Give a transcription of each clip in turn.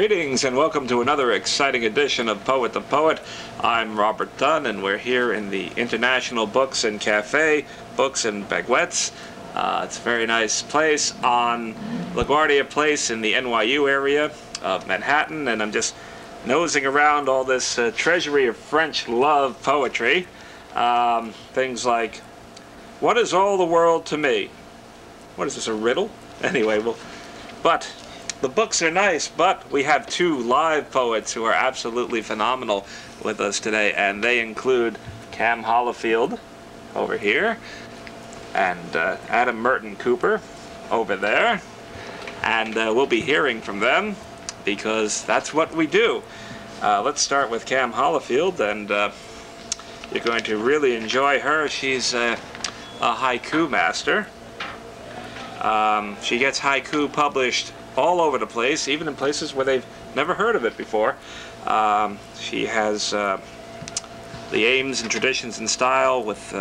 Greetings and welcome to another exciting edition of Poet the Poet. I'm Robert Dunn and we're here in the International Books and Cafe, Books and Baguettes. It's a very nice place on LaGuardia Place in the NYU area of Manhattan, and I'm just nosing around all this treasury of French love poetry. Things like, what is all the world to me? What is this, a riddle? Anyway, but the books are nice, but we have two live poets who are absolutely phenomenal with us today, and they include Kam Holifield over here, and Adam Merton Cooper over there, and we'll be hearing from them because that's what we do. Let's start with Kam Holifield, and you're going to really enjoy her. She's a haiku master. She gets haiku published all over the place, even in places where they've never heard of it before. She has the aims and traditions and style with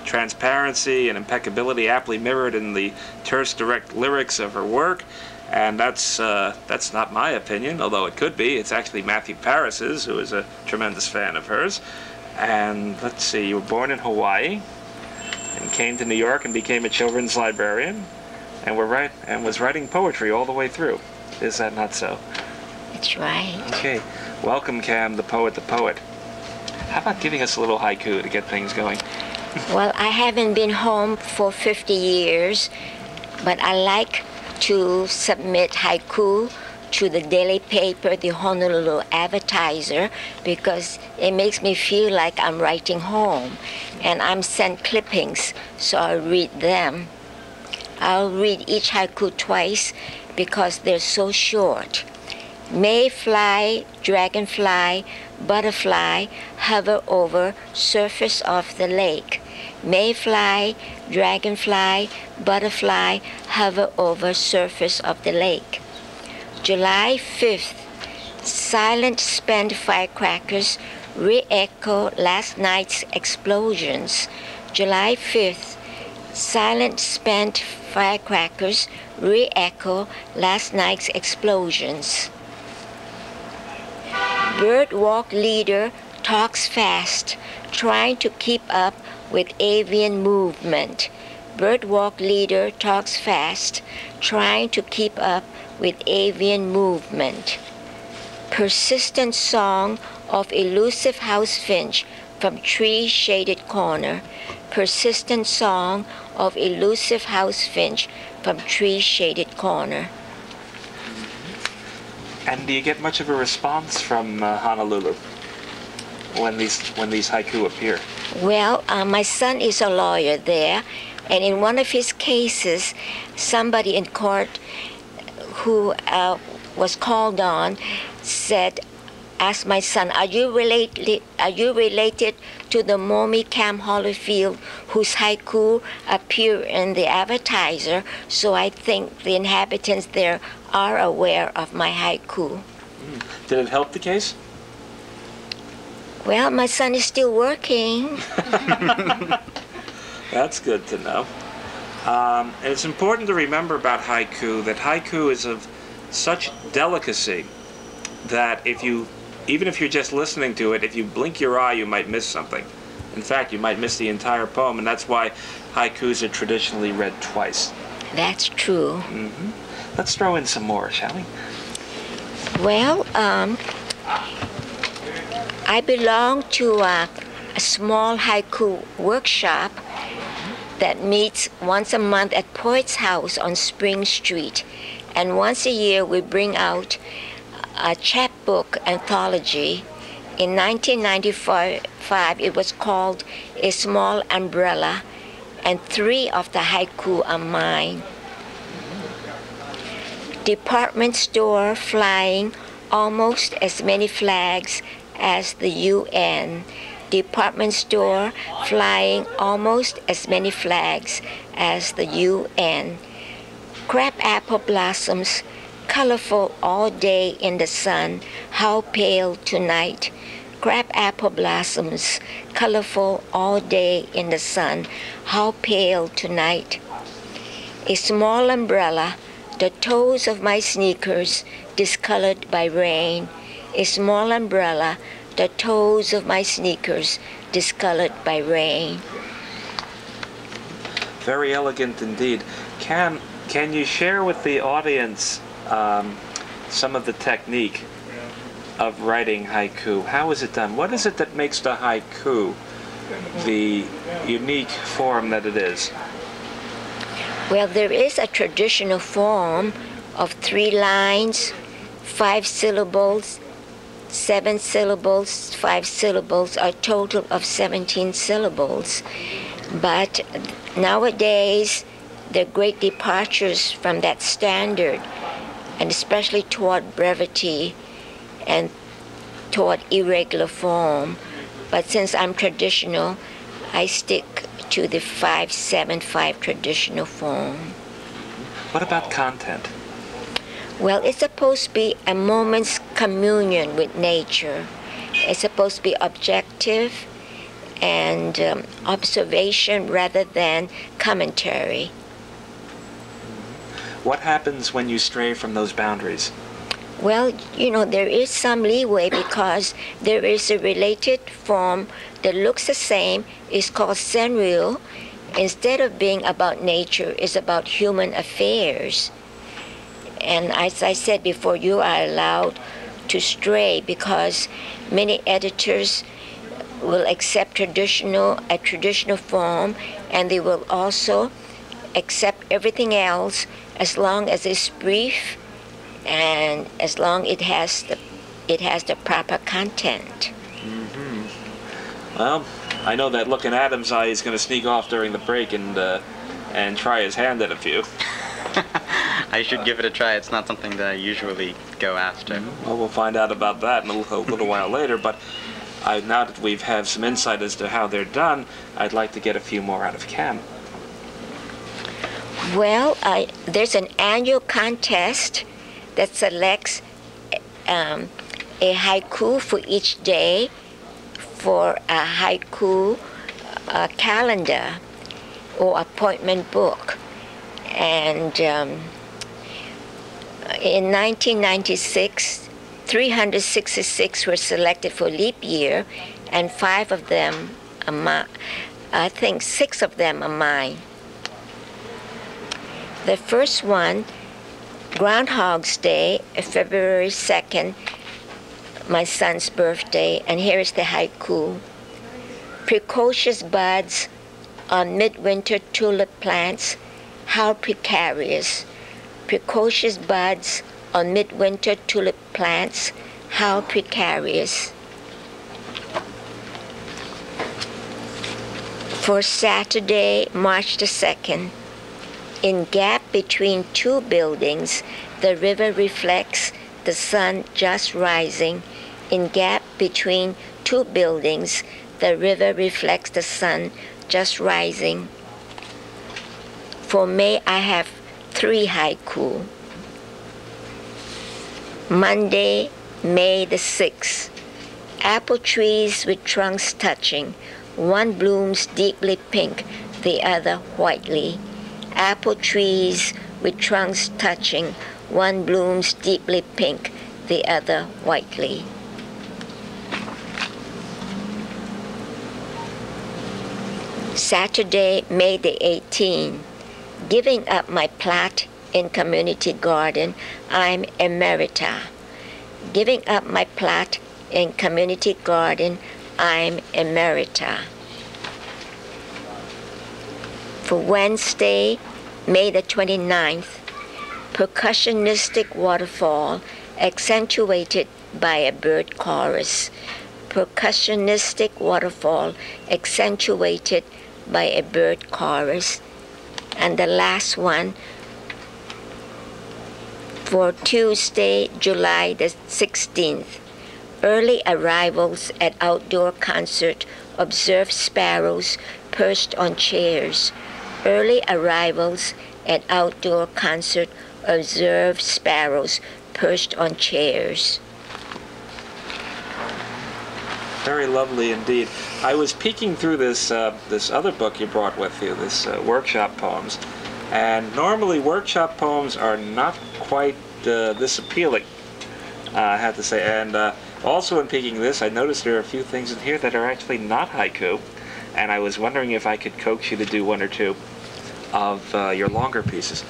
transparency and impeccability aptly mirrored in the terse, direct lyrics of her work. And that's not my opinion, although it could be. It's actually Matthew Paris's, who is a tremendous fan of hers. And let's see, you were born in Hawaii and came to New York and became a children's librarian. And was writing poetry all the way through. Is that not so? That's right. Okay. Welcome, Kam, the poet, the poet. How about giving us a little haiku to get things going? Well, I haven't been home for 50 years, but I like to submit haiku to the daily paper, the Honolulu Advertiser, because it makes me feel like I'm writing home. And I'm sent clippings, so I read them. I'll read each haiku twice because they're so short. Mayfly, dragonfly, butterfly hover over surface of the lake. Mayfly, dragonfly, butterfly hover over surface of the lake. July 5th, silent spent firecrackers re-echo last night's explosions. July 5th, silent spent firecrackers re-echo last night's explosions. Birdwalk leader talks fast, trying to keep up with avian movement. Birdwalk leader talks fast, trying to keep up with avian movement. Persistent song of elusive house finch from tree-shaded corner. Persistent song of elusive house finch from tree-shaded corner. And do you get much of a response from Honolulu when these haiku appear? Well, my son is a lawyer there, and in one of his cases, somebody in court who was called on asked my son, are you related to the Momi Kam Holifield, whose haiku appear in the Advertiser? So I think the inhabitants there are aware of my haiku. Did it help the case? Well, my son is still working. That's good to know. It's important to remember about haiku that haiku is of such delicacy that even if you're just listening to it, if you blink your eye, you might miss something. In fact, you might miss the entire poem, and that's why haikus are traditionally read twice. That's true. Mm-hmm. Let's throw in some more, shall we? Well, I belong to a small haiku workshop that meets once a month at Poet's House on Spring Street. And once a year, we bring out a chapbook anthology. In 1995, it was called A Small Umbrella, and 3 of the haiku are mine. Department store flying almost as many flags as the UN. Department store flying almost as many flags as the UN. Crabapple blossoms colorful all day in the sun, how pale tonight. Crabapple blossoms, colorful all day in the sun, how pale tonight. A small umbrella The toes of my sneakers discolored by rain. A small umbrella. The toes of my sneakers discolored by rain. Very elegant indeed. Can you share with the audience some of the technique of writing haiku? How is it done? What is it that makes the haiku the unique form that it is? Well, there is a traditional form of 3 lines, 5 syllables, 7 syllables, 5 syllables, a total of 17 syllables. But nowadays, there are great departures from that standard, and especially toward brevity and toward irregular form. But since I'm traditional, I stick to the 5-7-5 traditional form. What about content? Well, it's supposed to be a moment's communion with nature. It's supposed to be objective and observation rather than commentary. What happens when you stray from those boundaries? Well, there is some leeway because there is a related form that looks the same. It's called senryu. Instead of being about nature, it's about human affairs. And as I said before, you are allowed to stray because many editors will accept a traditional form, and they will also accept everything else as long as it's brief and as long it has the proper content. Mm-hmm. Well, I know that look in Adam's eye is going to sneak off during the break and try his hand at a few. I should give it a try. It's not something that I usually go after. Mm-hmm. Well, we'll find out about that in a little while later, but now that we've had some insight as to how they're done, I'd like to get a few more out of Kam. Well, there's an annual contest that selects a haiku for each day for a haiku calendar or appointment book. And in 1996, 366 were selected for leap year, and 5 of them I think 6 of them are mine. The first one, Groundhog's Day, February 2nd, my son's birthday, and here is the haiku. Precocious buds on midwinter tulip plants, how precarious. Precocious buds on midwinter tulip plants, how precarious. For Saturday, March the 2nd, in gap between 2 buildings, the river reflects the sun just rising. In gap between 2 buildings, the river reflects the sun just rising. For May, I have 3 haiku. Monday, May the 6th. Apple trees with trunks touching. One blooms deeply pink, the other whitely. Apple trees with trunks touching. One blooms deeply pink, the other whitely. Saturday, May the 18th. Giving up my plot in community garden, I'm emerita. Giving up my plot in community garden, I'm emerita. For Wednesday, May the 29th, percussionistic waterfall accentuated by a bird chorus. Percussionistic waterfall accentuated by a bird chorus. And the last one, for Tuesday, July the 16th, early arrivals at outdoor concert, observe sparrows perched on chairs. Early arrivals at outdoor concert, observe sparrows perched on chairs. Very lovely indeed. I was peeking through this other book you brought with you, this workshop poems, And normally workshop poems are not quite this appealing, I have to say. And also in picking this, I noticed there are a few things in here that are actually not haiku. And I was wondering if I could coax you to do one or two of your longer pieces.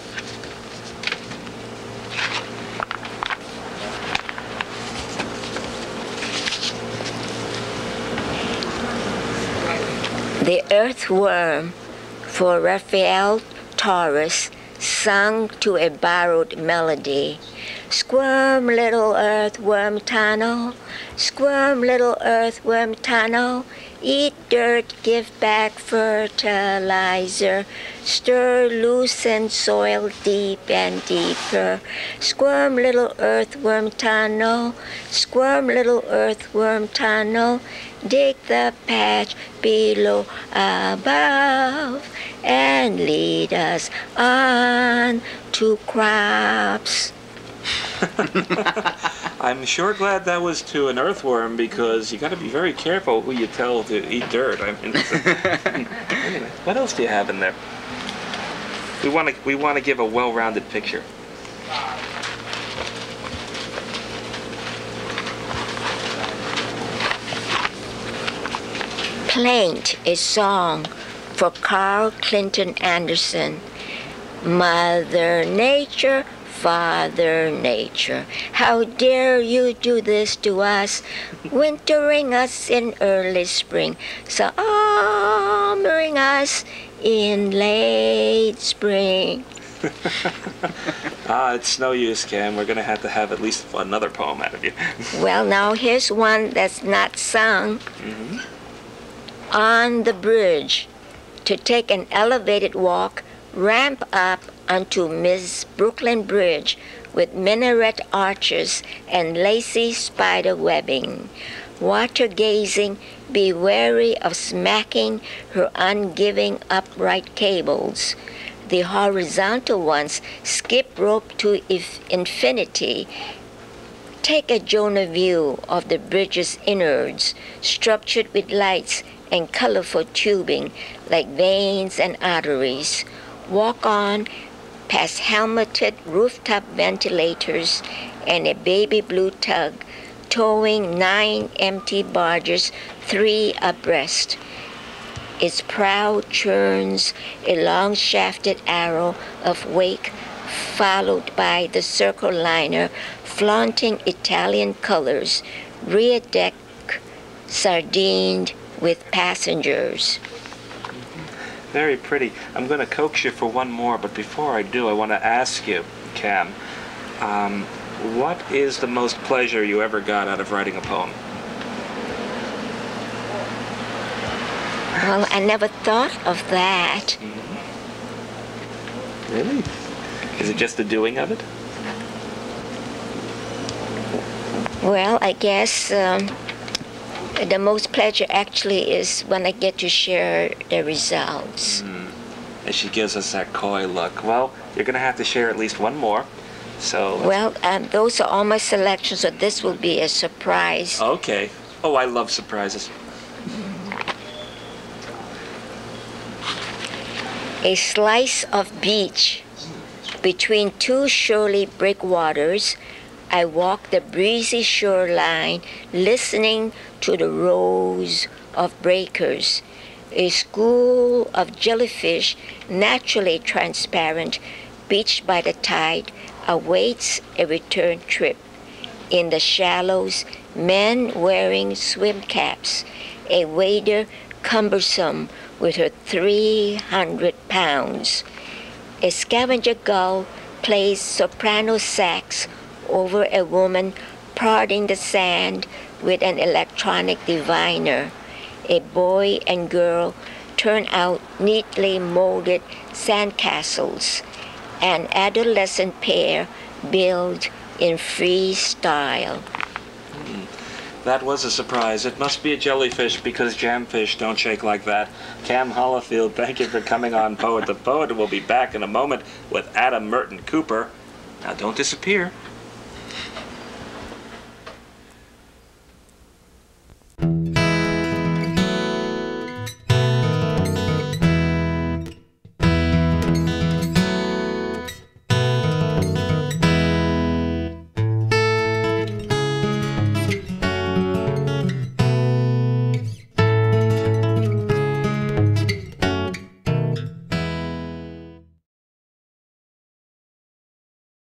The Earthworm, for Raphael Taurus, sung to a borrowed melody. Squirm, little earthworm tunnel, squirm, little earthworm tunnel, eat dirt, give back fertilizer, stir, loosen soil deep and deeper. Squirm, little earthworm tunnel, squirm, little earthworm tunnel, dig the patch below, above, and lead us on to crops. I'm sure glad that was to an earthworm, because you got to be very careful who you tell to eat dirt. I mean, anyway, what else do you have in there? We want to give a well-rounded picture. Plaint, a song for Carl Clinton Anderson. Mother Nature, Father Nature, how dare you do this to us, wintering us in early spring, summering us in late spring. It's no use, Cam. We're going to have at least another poem out of you. Well, now here's one that's not sung. Mm-hmm. On the bridge, to take an elevated walk, ramp up onto Miss Brooklyn Bridge with minaret arches and lacy spider webbing. Water gazing, be wary of smacking her ungiving upright cables. The horizontal ones skip rope to infinity. Take a Jonah view of the bridge's innards, structured with lights and colorful tubing like veins and arteries. Walk on past helmeted rooftop ventilators and a baby blue tug towing 9 empty barges, 3 abreast. Its prow churns a long-shafted arrow of wake, followed by the circle liner flaunting Italian colors, rear deck sardined with passengers. Very pretty. I'm going to coax you for one more, but before I do, I want to ask you, Cam, what is the most pleasure you ever got out of writing a poem? Well, I never thought of that. Mm-hmm. Really? Is it just the doing of it? Well, I guess the most pleasure actually is when I get to share the results. And she gives us that coy look. Well, you're going to have to share at least one more. So. Well, those are all my selections, so this will be a surprise. Okay. Oh, I love surprises. A slice of beach between 2 surely breakwaters. I walk the breezy shoreline, listening to the roars of breakers. A school of jellyfish, naturally transparent, beached by the tide, awaits a return trip. In the shallows, men wearing swim caps, a wader cumbersome with her 300 pounds. A scavenger gull plays soprano sax over a woman prodding the sand with an electronic diviner. A boy and girl turn out neatly molded sandcastles. An adolescent pair build in freestyle. That was a surprise. It must be a jellyfish, because jamfish don't shake like that. Kam Holifield, thank you for coming on Poet the Poet. We'll be back in a moment with Adam Merton Cooper. Now don't disappear.